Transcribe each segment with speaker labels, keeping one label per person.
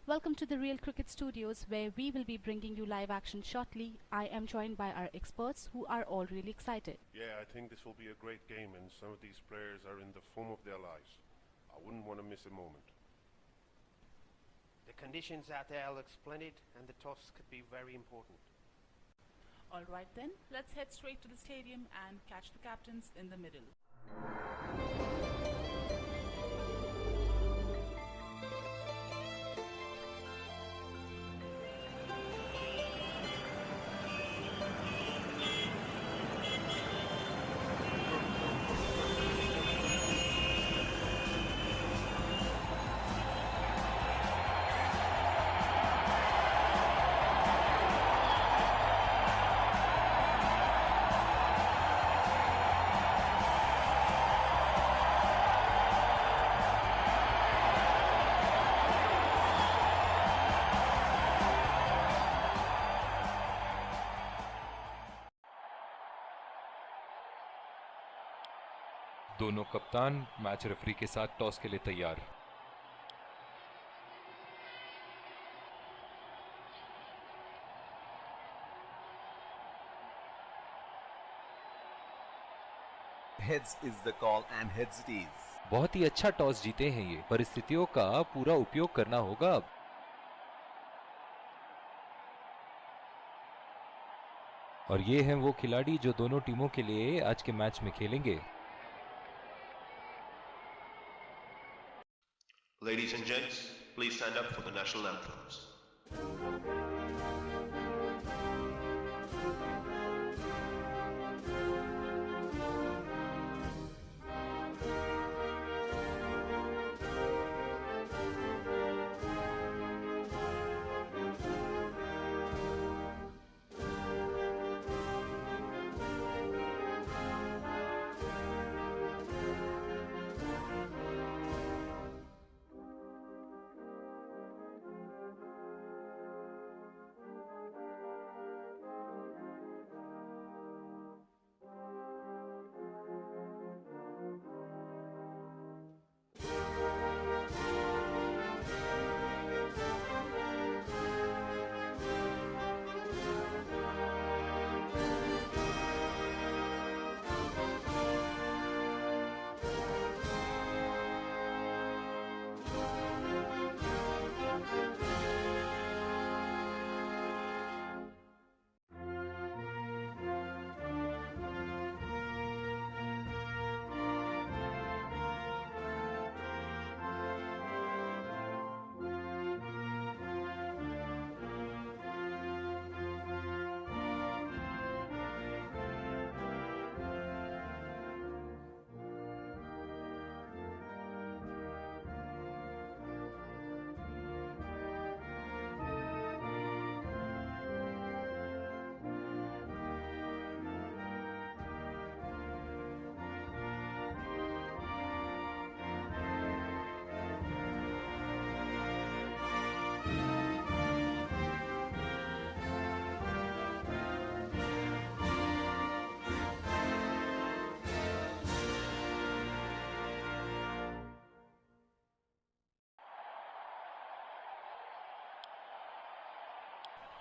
Speaker 1: Welcome to the Real Cricket Studios, where we will be bringing you live action shortly. I am joined by our experts who are all really excited.
Speaker 2: Yeah, I think this will be a great game, and some of these players are in the form of their lives. I wouldn't want to miss a moment.
Speaker 3: The conditions out there look splendid, and the toss could be very important.
Speaker 4: Alright then, let's head straight to the stadium and catch the captains in the middle.
Speaker 5: दोनों कप्तान match referee के साथ toss के लिए तैयार।
Speaker 6: Heads is the call and heads it is.
Speaker 5: बहुत ही अच्छा toss जीते हैं ये। परिस्थितियों का पूरा उपयोग करना होगा अब। और ये हैं वो खिलाड़ी जो दोनों टीमों के लिए आज के मैच में खेलेंगे।
Speaker 7: Ladies and gents, please stand up for the national anthems.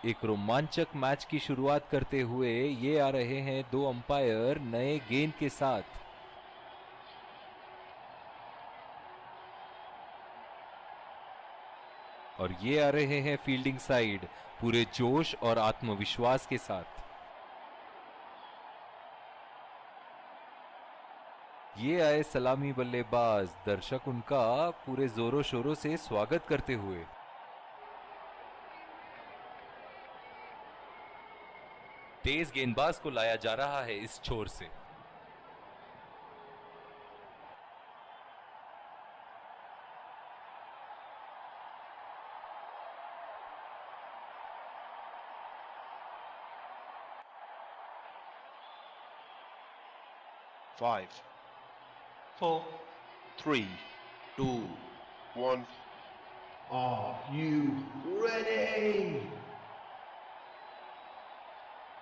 Speaker 5: एक रोमांचक मैच की शुरुआत करते हुए ये आ रहे हैं दो अंपायर नए गेंद के साथ। और ये आ रहे हैं फील्डिंग साइड पूरे जोश और आत्मविश्वास के साथ। ये आए सलामी बल्लेबाज, दर्शक उनका पूरे जोरों शोरों से स्वागत करते हुए। तेज गेंदबाज को लाया जा रहा है इस छोर से।
Speaker 7: Five, four, three, two, one.
Speaker 8: Are you ready?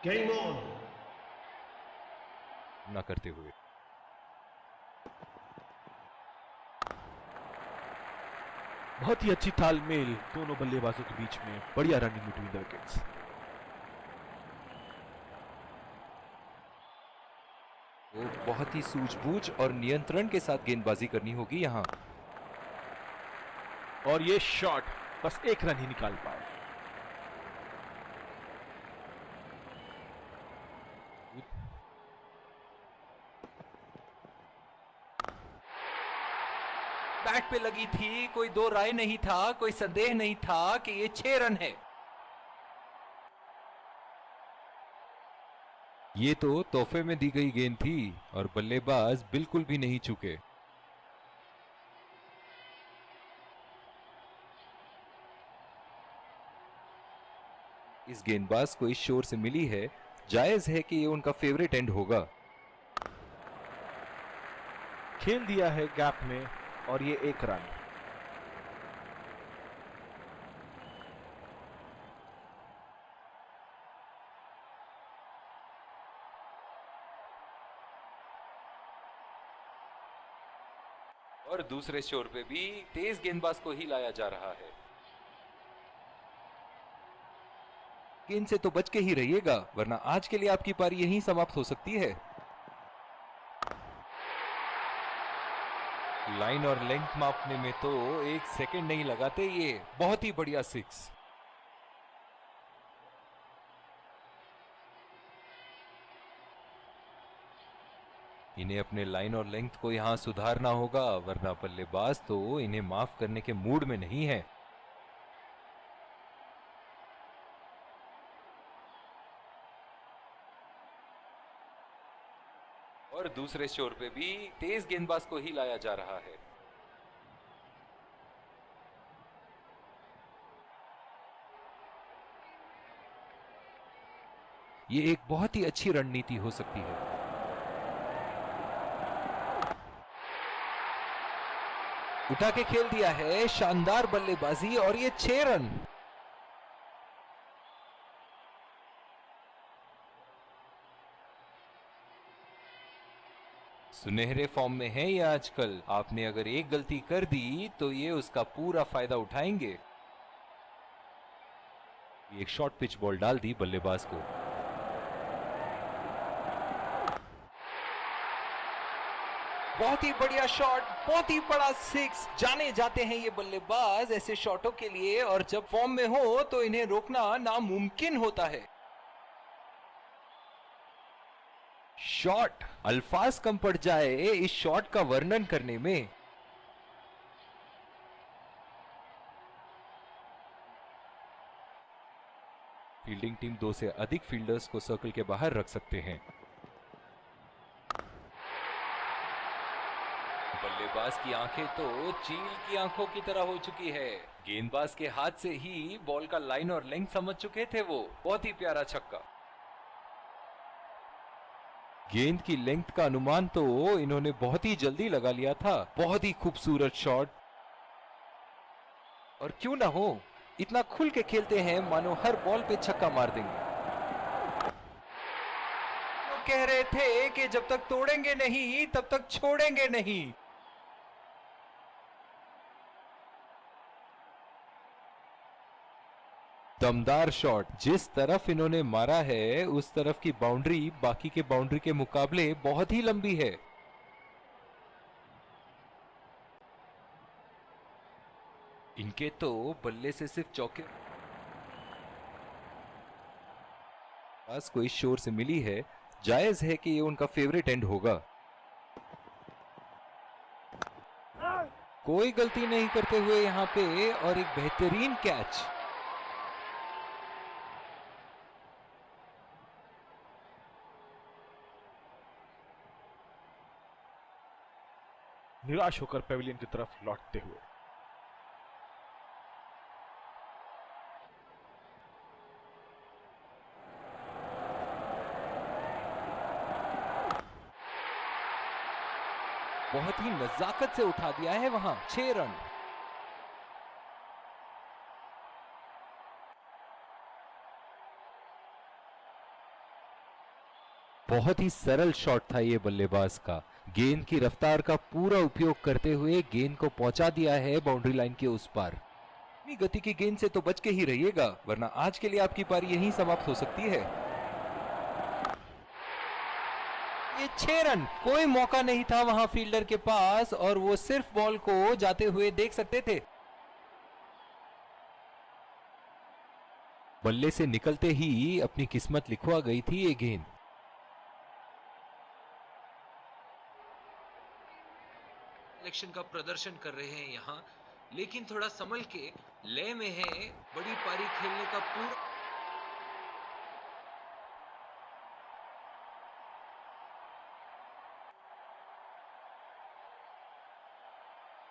Speaker 8: Game on!
Speaker 5: ना करते हुए
Speaker 9: बहुत ही अच्छी तालमेल दोनों बल्लेबाजों के बीच में, बढ़िया रनिंग बिटवीन द विकेट्स।
Speaker 5: तो बहुत ही सूझबूझ और नियंत्रण के साथ गेंदबाजी करनी होगी यहाँ।
Speaker 9: और ये शॉट बस एक रन ही निकाल पाए।
Speaker 5: बैट पे लगी थी, कोई दो राय नहीं था, कोई संदेह नहीं था कि ये 6 रन है। ये तो तोहफे में दी गई गेंद थी और बल्लेबाज बिल्कुल भी नहीं चूके। इस गेंदबाज को इस शोर से मिली है, जायज है कि ये उनका फेवरेट एंड होगा।
Speaker 9: खेल दिया है गैप में और ये 1 रन।
Speaker 5: और दूसरे शोर पे भी तेज गेंदबाज को ही लाया जा रहा है। गेंद से तो बच के ही रहिएगा, वरना आज के लिए आपकी पारी यहीं समाप्त हो सकती है। लाइन और लेंथ मापने में तो 1 सेकंड नहीं लगाते ये। बहुत ही बढ़िया 6। इन्हें अपने लाइन और लेंथ को यहां सुधारना होगा, वरना बल्लेबाज तो इन्हें माफ करने के मूड में नहीं है। और दूसरे शोर पे भी तेज गेंदबाज को ही लाया जा रहा है। ये एक बहुत ही अच्छी रणनीति हो सकती है। उठा के खेल दिया है, शानदार बल्लेबाजी और ये 6 रन। सुनहरे फॉर्म में है ये आजकल। आपने अगर एक गलती कर दी तो ये उसका पूरा फायदा उठाएंगे। एक शॉर्ट पिच बॉल डाल दी बल्लेबाज को। बहुत ही बढ़िया शॉट, बहुत ही बड़ा 6। जाने जाते हैं ये बल्लेबाज ऐसे शॉटों के लिए, और जब फॉर्म में हो तो इन्हें रोकना नामुमकिन होता है। शॉट, अल्फाज कम पड़ जाए इस शॉट का वर्णन करने में। फील्डिंग टीम 2 से अधिक फील्डर्स को सर्कल के बाहर रख सकते हैं। बल्लेबाज की आंखें तो चील की आंखों की तरह हो चुकी है। गेंदबाज के हाथ से ही बॉल का लाइन और लेंथ समझ चुके थे वो। बहुत ही प्यारा छक्का। गेंद की लेंथ का अनुमान तो इन्होंने बहुत ही जल्दी लगा लिया था। बहुत ही खूबसूरत शॉट। और क्यों ना हो, इतना खुल के खेलते हैं मानो हर बॉल पे छक्का मार देंगे। वो कह रहे थे कि जब तक तोड़ेंगे नहीं तब तक छोड़ेंगे नहीं। दमदार शॉट। जिस तरफ इन्होंने मारा है उस तरफ की बाउंड्री बाकी के बाउंड्री के मुकाबले बहुत ही लंबी है। इनके तो बल्ले से सिर्फ चौके पास कोई शोर से मिली है, जायज है कि ये उनका फेवरेट एंड होगा। कोई गलती नहीं करते हुए यहां पे, और एक बेहतरीन कैच।
Speaker 9: निराश होकर पेविलियन की तरफ लौटते हुए।
Speaker 5: बहुत ही नजाकत से उठा दिया है वहां। 6 रन। बहुत ही सरल शॉट था ये बल्लेबाज का। गेंद की रफ्तार का पूरा उपयोग करते हुए गेंद को पहुंचा दिया है बाउंड्री लाइन के उस पार। अपनी गति की गेंद से तो बच के ही रहिएगा, वरना आज के लिए आपकी पारी यहीं समाप्त हो सकती है। ये 6 रन, कोई मौका नहीं था वहां फील्डर के पास और वो सिर्फ बॉल को जाते हुए देख सकते थे। बल्ले से निकलते ही अपनी किस्मत लिखवा गई थी ये गेंद।
Speaker 10: सिलेक्शन का प्रदर्शन कर रहे हैं यहाँ, लेकिन थोड़ा संभल के लय में है। बड़ी पारी खेलने का पूरा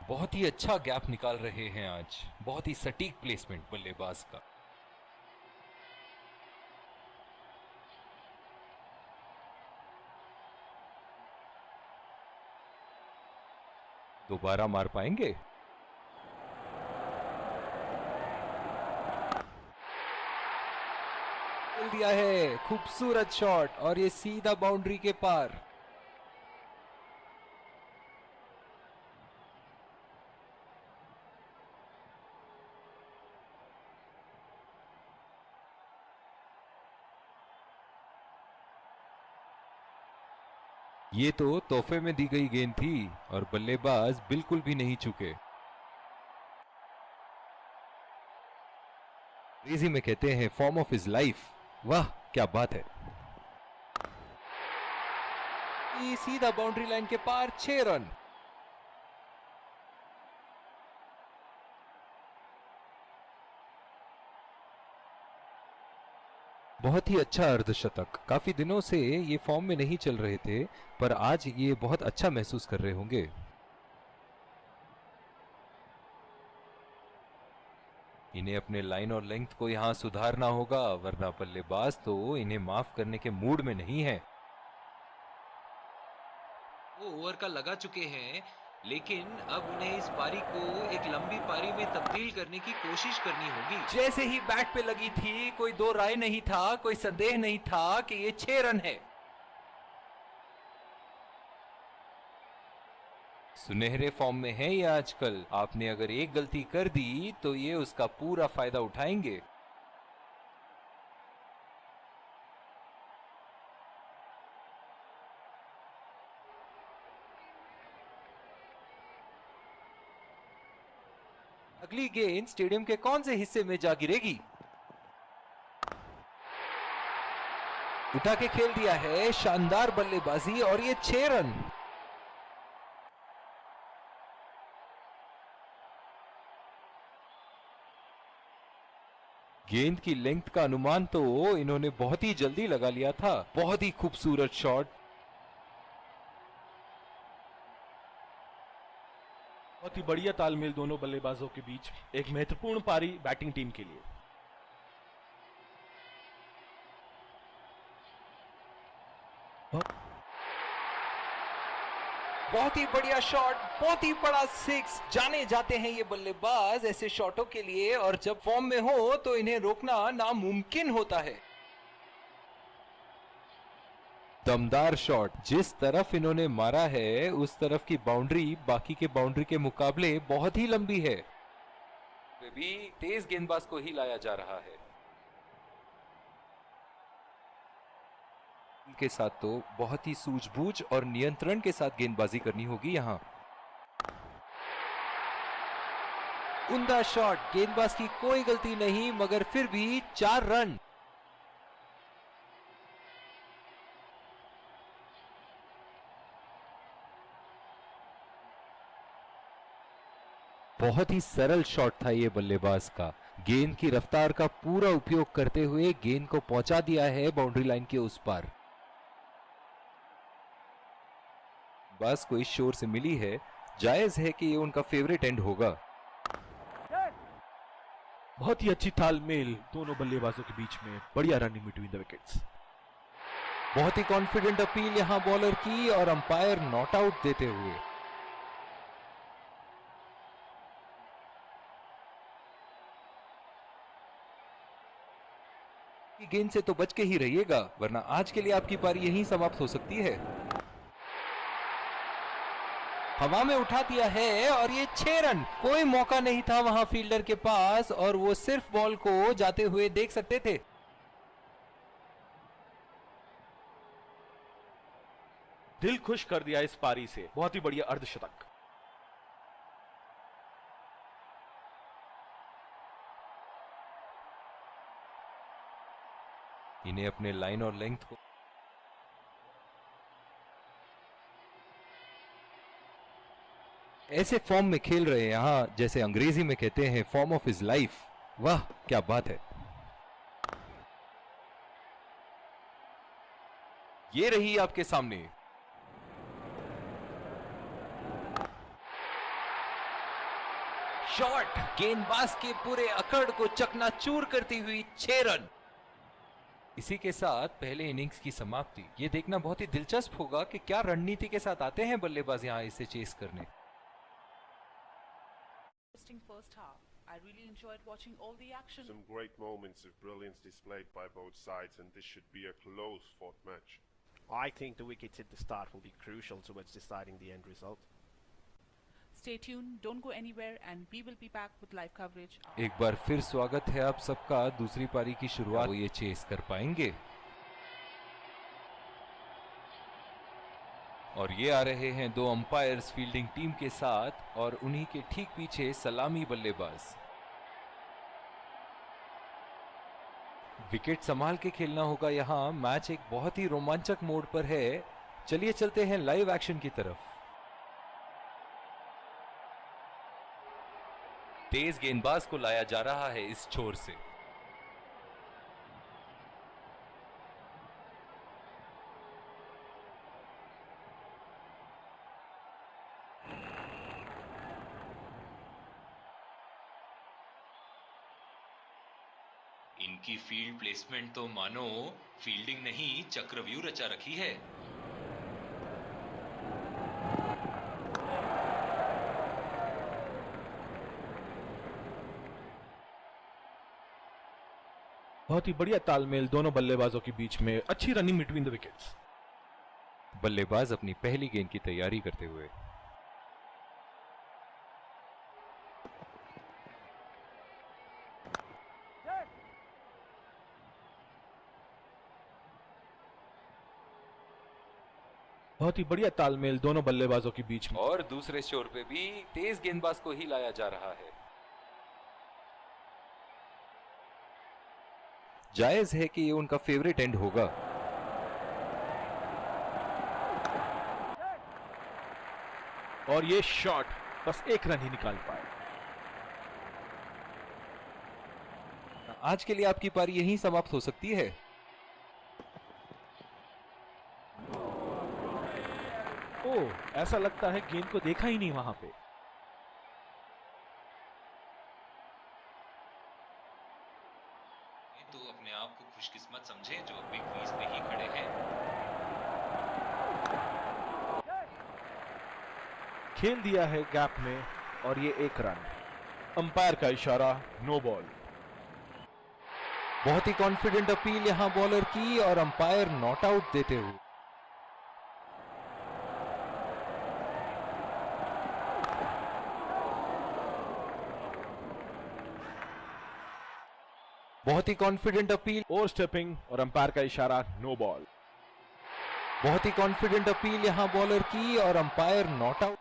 Speaker 5: बहुत ही अच्छा गैप निकाल रहे हैं आज, बहुत ही सटीक प्लेसमेंट बल्लेबाज का। दोबारा मार पाएंगे? खेल दिया है, खूबसूरत शॉट और ये सीधा बाउंड्री के पार। ये तो तोहफे में दी गई गेंद थी और बल्लेबाज बिल्कुल भी नहीं चूके। अंग्रेजी में कहते हैं फॉर्म ऑफ हिज लाइफ। वाह क्या बात है। ये सीधा बाउंड्री लाइन के पार, 6 रन। बहुत ही अच्छा अर्धशतक। काफी दिनों से ये फॉर्म में नहीं चल रहे थे, पर आज ये बहुत अच्छा महसूस कर रहे होंगे। इन्हें अपने लाइन और लेंथ को यहां सुधारना होगा, वरना बल्लेबाज तो इन्हें माफ करने के मूड में नहीं है।
Speaker 10: वो ओवर का लगा चुके हैं, लेकिन अब उन्हें इस पारी को एक लंबी पारी में तब्दील करने की कोशिश करनी होगी।
Speaker 5: जैसे ही बैट पे लगी थी, कोई दो राय नहीं था, कोई संदेह नहीं था कि ये 6 रन है। सुनहरे फॉर्म में है ये आजकल। आपने अगर एक गलती कर दी तो ये उसका पूरा फायदा उठाएंगे। अगली गेंद स्टेडियम के कौन से हिस्से में जा गिरेगी? उठा के खेल दिया है, शानदार बल्लेबाजी और ये 6 रन। गेंद की लेंथ का अनुमान तो इन्होंने बहुत ही जल्दी लगा लिया था। बहुत ही खूबसूरत शॉट।
Speaker 9: बहुत ही बढ़िया तालमेल दोनों बल्लेबाजों के बीच। एक महत्वपूर्ण पारी बैटिंग टीम के लिए।
Speaker 5: बहुत ही बढ़िया शॉट, बहुत ही बड़ा 6। जाने जाते हैं ये बल्लेबाज ऐसे शॉटों के लिए, और जब फॉर्म में हो तो इन्हें रोकना नामुमकिन होता है। दमदार शॉट। जिस तरफ इन्होंने मारा है उस तरफ की बाउंड्री बाकी के बाउंड्री के मुकाबले बहुत ही लंबी है। वे भी तेज गेंदबाज को ही लाया जा रहा है। के साथ तो बहुत ही सूझबूझ और नियंत्रण के साथ गेंदबाजी करनी होगी यहां। उम्दा शॉट, गेंदबाज की कोई गलती नहीं, मगर फिर भी 4 रन। बहुत ही सरल शॉट था ये बल्लेबाज का। गेंद की रफ्तार का पूरा उपयोग करते हुए गेंद को पहुंचा दिया है बाउंड्री लाइन के उस पार। बस को इस शोर से मिली है, जायज है कि ये उनका फेवरेट एंड होगा।
Speaker 9: बहुत ही अच्छी तालमेल दोनों बल्लेबाजों के बीच में। बढ़िया रनिंग बिटवीन द विकेट्स।
Speaker 5: बहुत ही कॉन्फिडेंट अपील यहां बॉलर की और अंपायर नॉट आउट देते हुए। गेंद से तो बच के ही रहिएगा, वरना आज के लिए आपकी पारी यहीं समाप्त हो सकती है। हवा में उठा दिया है और ये 6 रन। कोई मौका नहीं था वहां फील्डर के पास और वो सिर्फ बॉल को जाते हुए देख सकते थे।
Speaker 9: दिल खुश कर दिया इस पारी से, बहुत ही बढ़िया अर्धशतक।
Speaker 5: इन्हें अपने लाइन और लेंथ को ऐसे फॉर्म में खेल रहे हैं यहां, जैसे अंग्रेजी में कहते हैं फॉर्म ऑफ हिज लाइफ। वाह क्या बात है। ये रही आपके सामने शॉट, गेंदबाज के पूरे अकड़ को चकनाचूर करती हुई 6 रन। इसी के साथ पहले इनिंग्स की समाप्ति। ये देखना बहुत ही दिलचस्प होगा कि क्या रणनीति के साथ आते हैं बल्लेबाज यहां इसे चेस करने।
Speaker 4: First half. I really enjoyed watching all the action.
Speaker 2: Some great moments of brilliance displayed by both sides, and this should be a close fought match.
Speaker 3: I think the wickets at the start will be crucial towards deciding the end result.
Speaker 4: Stay tuned, don't go anywhere, and we will be back with live coverage.
Speaker 5: एक बार फिर स्वागत है आप सबका। दूसरी पारी की शुरुआत वो ये चेस कर पाएंगे और ये आ रहे हैं 2 अंपायर्स फील्डिंग टीम के साथ और उन्हीं के ठीक पीछे सलामी बल्लेबाज। विकेट संभाल के खेलना होगा यहां। मैच एक बहुत ही रोमांचक मोड पर है। चलिए चलते हैं लाइव एक्शन की तरफ। तेज गेंदबाज को लाया जा रहा है इस छोर से।
Speaker 10: इनकी फील्ड प्लेसमेंट तो मानो फील्डिंग नहीं चक्रव्यूह रचा रखी है।
Speaker 9: बहुत ही बढ़िया तालमेल दोनों बल्लेबाजों के बीच में, अच्छी रनिंग बिटवीन द विकेट्स।
Speaker 5: बल्लेबाज अपनी पहली गेंद की तैयारी करते हुए
Speaker 9: बहुत ही बढ़िया तालमेल दोनों बल्लेबाजों के बीच में।
Speaker 5: और दूसरे छोर पे भी तेज गेंदबाज को ही लाया जा रहा है। जायज है कि ये उनका फेवरेट एंड होगा।
Speaker 9: और ये शॉट बस 1 रन ही निकाल पाए।
Speaker 5: आज के लिए आपकी पारी यहीं समाप्त हो सकती है।
Speaker 9: ओह, ऐसा लगता है गेंद को देखा ही नहीं वहां पे।
Speaker 10: तो अपने आप को खुशकिस्मत समझे जो बिग क्रीज पे ही खड़े हैं।
Speaker 9: खेल दिया है गैप में और ये 1 रन। अंपायर का इशारा, नो बॉल।
Speaker 5: बहुत ही कॉन्फिडेंट अपील यहां बॉलर की और अंपायर नॉट आउट देते हुए। बहुत ही कॉन्फिडेंट अपील,
Speaker 9: ओवर स्टेपिंग और अंपायर का इशारा, नो बॉल।
Speaker 5: बहुत ही कॉन्फिडेंट अपील यहां बॉलर की और अंपायर नॉट आउट।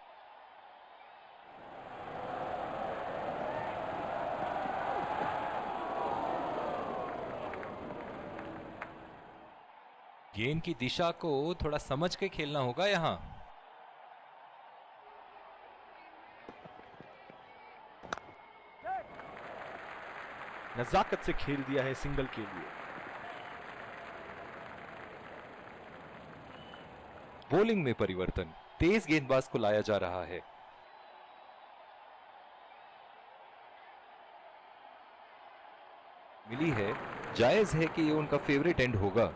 Speaker 5: गेंद की दिशा को थोड़ा समझ के खेलना होगा यहां।
Speaker 9: नजाकत से खेल दिया है सिंगल के लिए।
Speaker 5: बॉलिंग में परिवर्तन, तेज गेंदबाज को लाया जा रहा है। मिली है, जायज है कि ये उनका फेवरेट एंड होगा।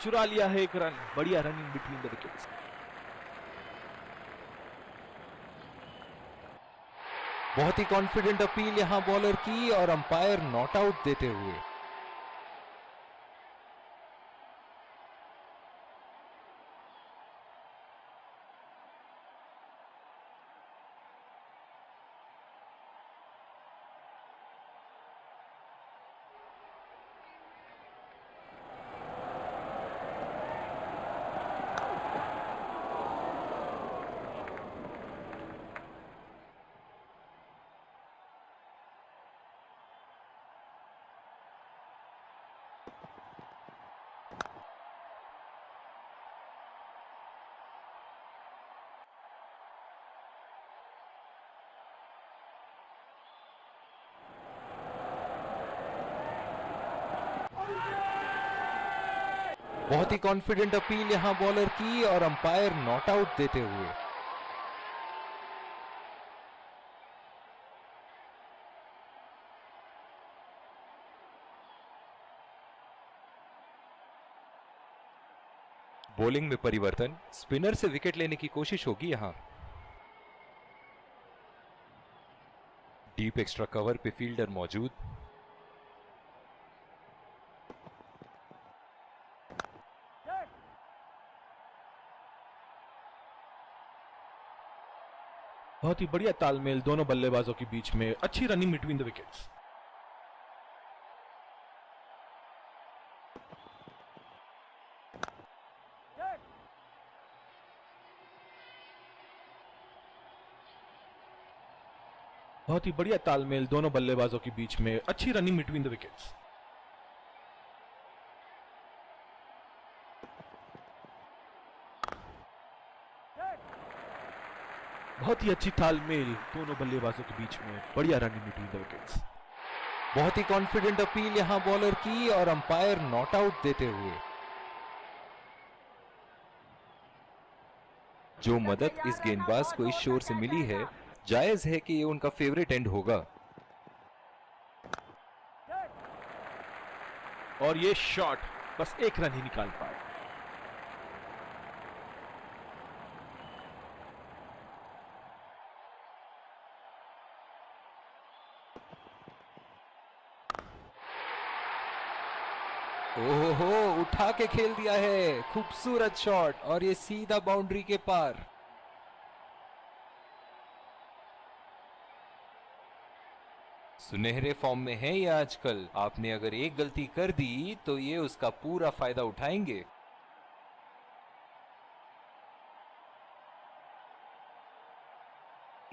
Speaker 9: चुरा लिया है 1 रन। बढ़िया रनिंग बिटवीन द विकेट्स।
Speaker 5: बहुत ही कॉन्फिडेंट अपील यहां बॉलर की और अंपायर नॉट आउट देते हुए। बहुत ही कॉन्फिडेंट अपील यहां बॉलर की और अंपायर नॉट आउट देते हुए। बॉलिंग में परिवर्तन, स्पिनर से विकेट लेने की कोशिश होगी यहां। डीप एक्स्ट्रा कवर पे फील्डर मौजूद।
Speaker 9: बहुत ही बढ़िया तालमेल दोनों बल्लेबाजों के बीच में, अच्छी रनिंग बिटवीन द विकेट्स। बहुत ही बढ़िया तालमेल दोनों बल्लेबाजों के बीच में, अच्छी रनिंग बिटवीन द विकेट्स। बहुत ही अच्छी तालमेल दोनों बल्लेबाजों के बीच में, बढ़िया रनिंग बिटवीन द विकेट्स।
Speaker 5: बहुत ही कॉन्फिडेंट अपील यहां बॉलर की और अंपायर नॉट आउट देते हुए। जो मदद इस गेंदबाज को इस शोर से मिली है, जायज है कि ये उनका फेवरेट एंड होगा।
Speaker 9: और ये शॉट बस एक रन ही निकाल पाए।
Speaker 5: ओहो, उठा के खेल दिया है, खूबसूरत शॉट और ये सीधा बाउंड्री के पार। सुनहरे फॉर्म में है ये आजकल। आपने अगर एक गलती कर दी तो ये उसका पूरा फायदा उठाएंगे।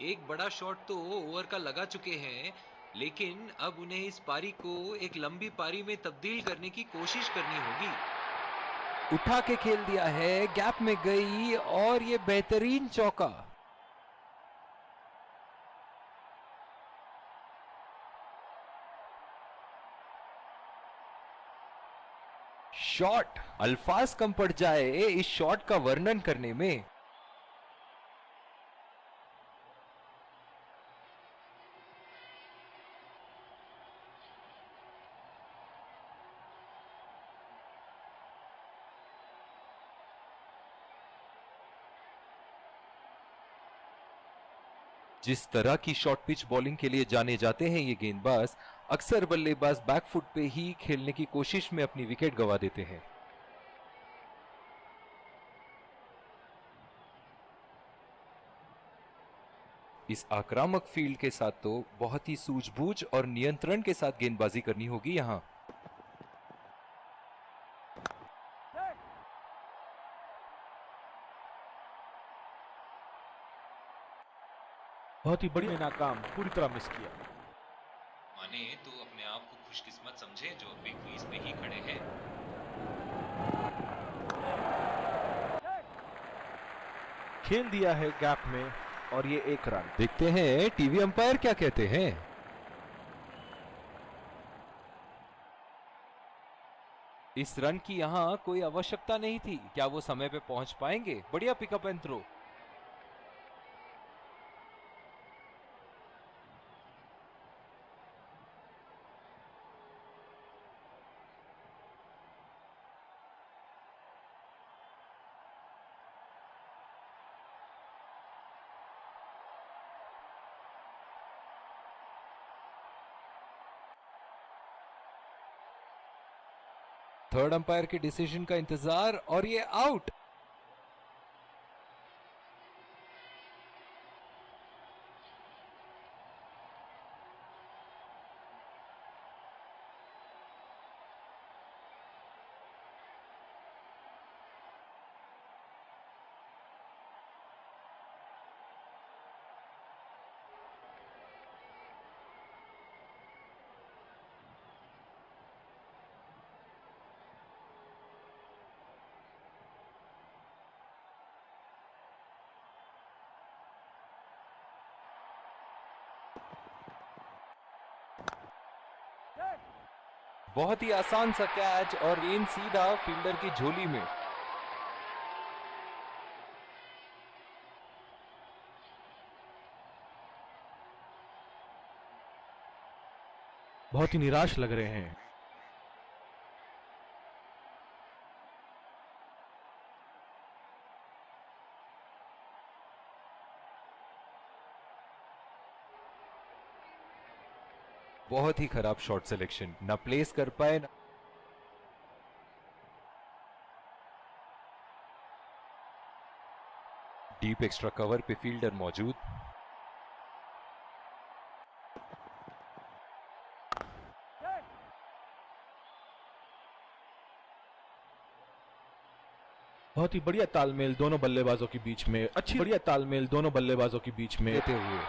Speaker 10: एक बड़ा शॉट तो ओवर का लगा चुके हैं, लेकिन अब उन्हें इस पारी को एक लंबी पारी में तब्दील करने की कोशिश करनी होगी।
Speaker 5: उठा के खेल दिया है, गैप में गई और ये बेहतरीन चौका। शॉट, अल्फाज कम पड़ जाए इस शॉट का वर्णन करने में। जिस तरह की शॉर्ट पिच बॉलिंग के लिए जाने जाते हैं ये गेंदबाज, अक्सर बल्लेबाज बैकफुट पे ही खेलने की कोशिश में अपनी विकेट गंवा देते हैं। इस आक्रामक फील्ड के साथ तो बहुत ही सूझबूझ और नियंत्रण के साथ गेंदबाजी करनी होगी यहां।
Speaker 9: बहुत ही बढ़िया नाकाम, पूरी तरह मिस किया।
Speaker 10: माने तो अपने आप को खुशकिस्मत समझे जो अभी क्रीज में ही खड़े हैं।
Speaker 9: खेल दिया है गैप में और ये एक रन।
Speaker 5: देखते हैं टीवी अंपायर क्या कहते हैं। इस रन की यहां कोई आवश्यकता नहीं थी। क्या वो समय पे पहुंच पाएंगे? बढ़िया pickup and throw. Third umpire के डिसीजन का इंतजार और ये आउट। बहुत ही आसान सा कैच और गेंद सीधा फील्डर की झोली में।
Speaker 9: बहुत ही निराश लग रहे हैं।
Speaker 5: बहुत ही खराब शॉट सिलेक्शन, ना प्लेस कर पाए ना। डीप एक्स्ट्रा कवर पे फील्डर मौजूद।
Speaker 9: बहुत ही बढ़िया तालमेल दोनों बल्लेबाजों के बीच में, बढ़िया तालमेल दोनों बल्लेबाजों के बीच में
Speaker 5: देते हुए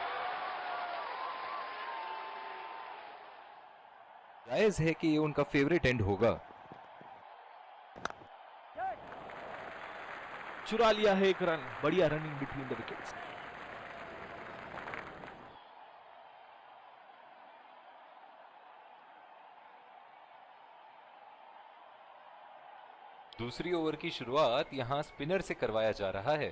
Speaker 5: जायज है कि ये उनका फेवरेट एंड होगा।
Speaker 9: चुरा लिया है एक रन। बढ़िया रनिंग बिटवीन द विकेट्स।
Speaker 5: दूसरी ओवर की शुरुआत यहां स्पिनर से करवाया जा रहा है।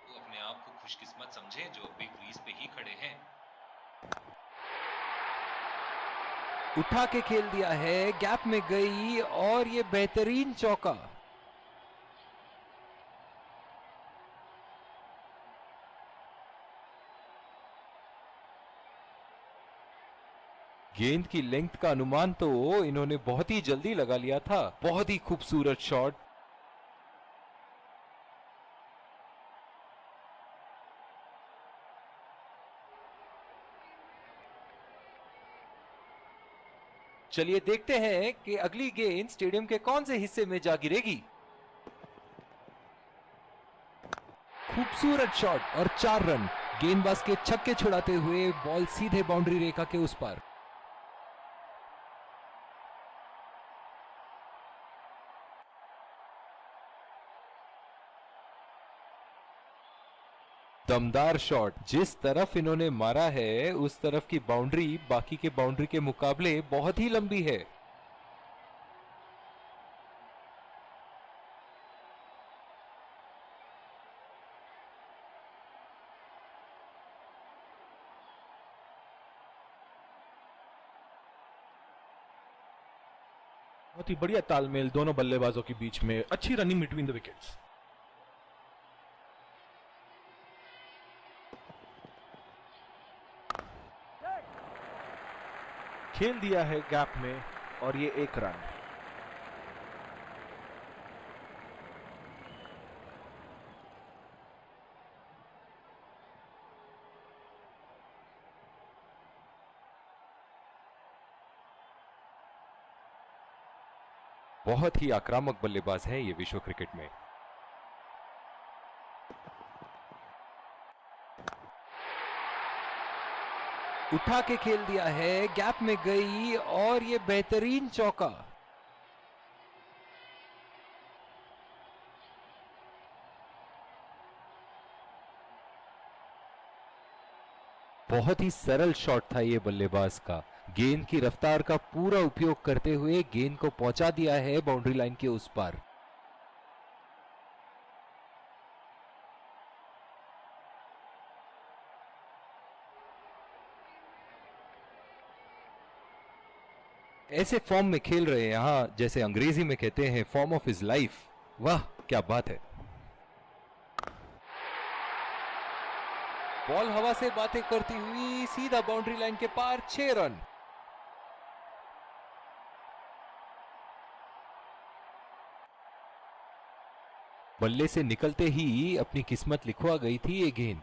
Speaker 10: वो अपने आप को खुशकिस्मत समझे जो अभी क्रीज पे ही खड़े हैं।
Speaker 5: उठा के खेल दिया है, गैप में गई और ये बेहतरीन चौका। गेंद की लेंथ का अनुमान तो इन्होंने बहुत ही जल्दी लगा लिया था। बहुत ही खूबसूरत शॉट। चलिए देखते हैं कि अगली गेंद स्टेडियम के कौन से हिस्से में जा गिरेगी। खूबसूरत शॉट और 4 रन। गेंदबाज के छक्के छुड़ाते हुए बॉल सीधे बाउंड्री रेखा के उस पार। दमदार शॉट। जिस तरफ इन्होंने मारा है उस तरफ की बाउंड्री बाकी के बाउंड्री के मुकाबले बहुत ही लंबी है।
Speaker 9: बहुत ही बढ़िया तालमेल दोनों बल्लेबाजों के बीच में, अच्छी रनिंग बिटवीन द विकेट्स। खेल दिया है गैप में और ये 1 रन।
Speaker 5: बहुत ही आक्रामक बल्लेबाज है ये विश्व क्रिकेट में। उठा के खेल दिया है, गैप में गई और ये बेहतरीन चौका। बहुत ही सरल शॉट था ये बल्लेबाज का। गेंद की रफ्तार का पूरा उपयोग करते हुए गेंद को पहुंचा दिया है बाउंड्री लाइन के उस पार। ऐसे फॉर्म में खेल रहे हैं यहां, जैसे अंग्रेजी में कहते हैं फॉर्म ऑफ हिज लाइफ। वाह क्या बात है। बॉल हवा से बातें करती हुई सीधा बाउंड्री लाइन के पार, 6 रन। बल्ले से निकलते ही अपनी किस्मत लिखवा गई थी ये गेंद।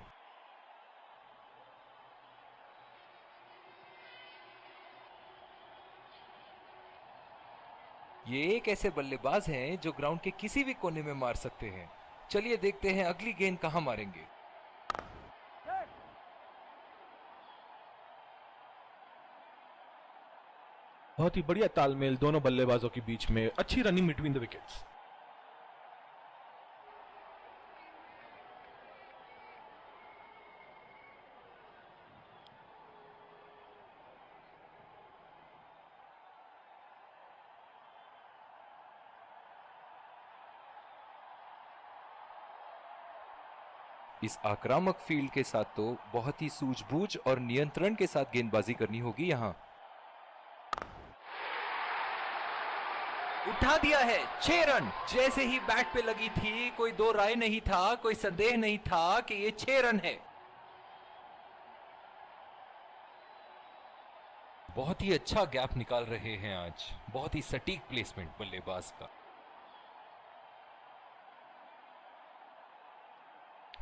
Speaker 5: ये एक ऐसे बल्लेबाज हैं जो ग्राउंड के किसी भी कोने में मार सकते हैं। चलिए देखते हैं अगली गेंद कहां मारेंगे।
Speaker 9: बहुत ही बढ़िया तालमेल दोनों बल्लेबाजों के बीच में, अच्छी रनिंग बिटवीन द विकेट्स।
Speaker 5: इस आक्रामक फील्ड के साथ तो बहुत ही सूझबूझ और नियंत्रण के साथ गेंदबाजी करनी होगी यहाँ। उठा दिया है 6 रन। जैसे ही बैट पे लगी थी कोई दो राय नहीं था, कोई संदेह नहीं था कि ये 6 रन है। बहुत ही अच्छा गैप निकाल रहे हैं आज, बहुत ही सटीक प्लेसमेंट बल्लेबाज का।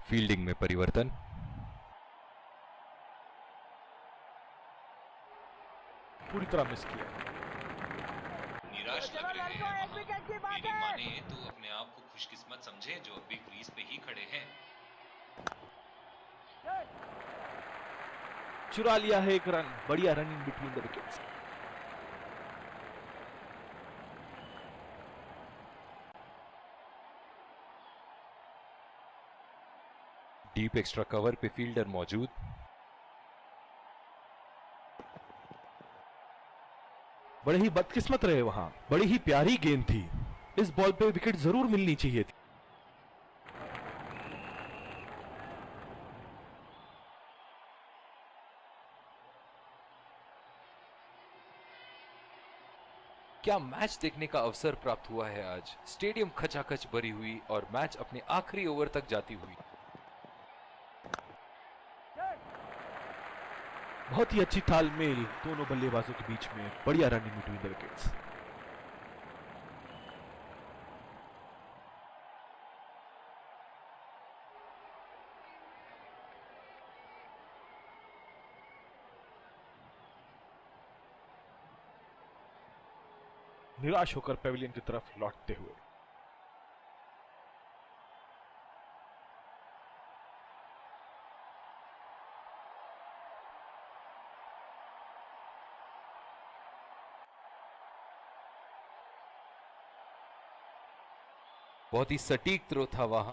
Speaker 5: फील्डिंग में परिवर्तन,
Speaker 9: पूरी तरह मिस किया।
Speaker 10: निराश लग रहे हैं वहाँ। मेरी माने तो अपने आप को खुशकिस्मत समझे जो अभी क्रीज पे ही खड़े हैं।
Speaker 9: चुरा लिया है 1 रन। बढ़िया run in between the wickets.
Speaker 5: Deep extra cover पे फील्डर मौजूद।
Speaker 9: बड़े ही बदकिस्मत रहे वहां। बड़ी ही प्यारी गेंद थी। इस बॉल पे विकेट जरूर मिलनी चाहिए थी।
Speaker 5: क्या मैच देखने का अवसर प्राप्त हुआ है आज। स्टेडियम खचाखच भरी हुई और मैच अपने आखिरी ओवर तक जाती हुई।
Speaker 9: बहुत ही अच्छी तालमेल दोनों बल्लेबाजों के बीच में। बढ़िया run in between the wickets. निराश होकर पेविलियन की तरफ लौटते हुए।
Speaker 5: बहुत ही सटीक थ्रो था वहां।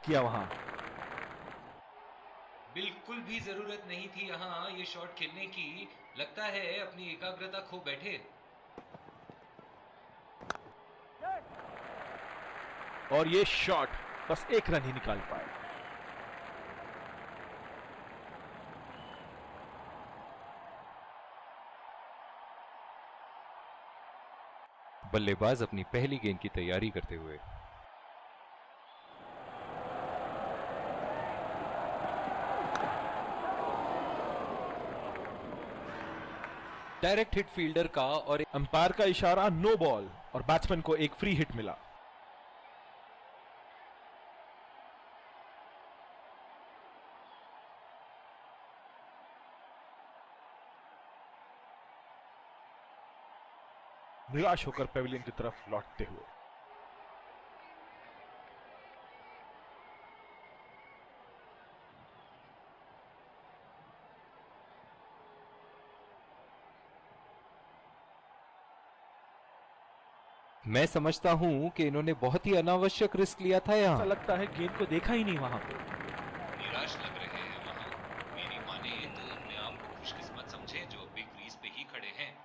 Speaker 9: किया वहां।
Speaker 10: बिल्कुल भी जरूरत नहीं थी यहाँ ये शॉट खेलने की। लगता है अपनी एकाग्रता खो बैठे।
Speaker 9: और ये शॉट बस 1 रन ही निकाल पाए।
Speaker 5: बल्लेबाज अपनी पहली गेंद की तैयारी करते हुए। डायरेक्ट हिट फील्डर का और
Speaker 9: अंपायर का इशारा नो बॉल और बैट्समैन को एक फ्री हिट मिला। निराश होकर पेविलियन की तरफ लौटते हुए।
Speaker 5: मैं समझता हूं कि इन्होंने बहुत ही अनावश्यक रिस्क लिया था यहाँ।
Speaker 9: ऐसा लगता है गेंद को देखा ही नहीं वहां पे।
Speaker 10: निराश लग रहे हैं वहां। मेरी माने तो अपने आप को खुशकिस्मत समझे जो अभी क्रीज पे ही खड़े हैं।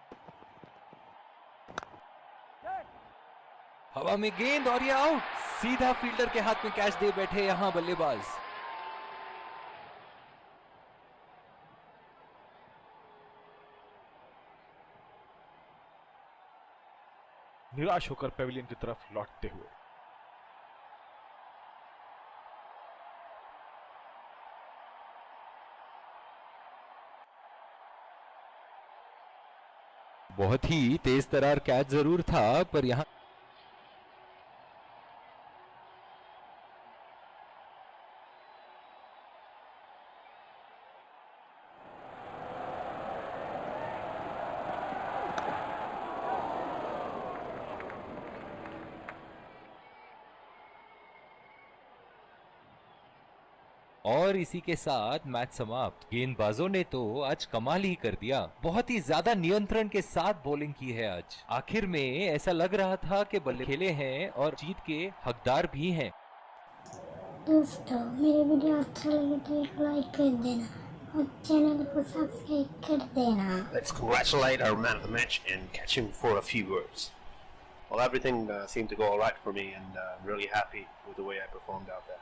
Speaker 5: हवा में गेंद और ये आउट। सीधा फील्डर के हाथ में कैच दे बैठे यहां बल्लेबाज।
Speaker 9: निराश होकर पेविलियन की तरफ लौटते हुए।
Speaker 5: बहुत ही तेज तरार कैच जरूर था पर यहां और इसी के साथ मैच समाप्त। गेंदबाजों ने तो आज कमाल ही कर दिया। बहुत ही ज्यादा नियंत्रण के साथ बॉलिंग की है आज। आखिर में ऐसा लग रहा था कि बल्ले खेले हैं और जीत के हकदार भी हैं।
Speaker 11: दोस्तों मेरे वीडियो अच्छा लगे तो एक लाइक कर देना और चैनल को सब्सक्राइब कर देना।
Speaker 8: Let's congratulate our man of the match and catch him for a few words.
Speaker 7: Well, everything seemed to go all right for me, and I'm really happy with the way I performed out there.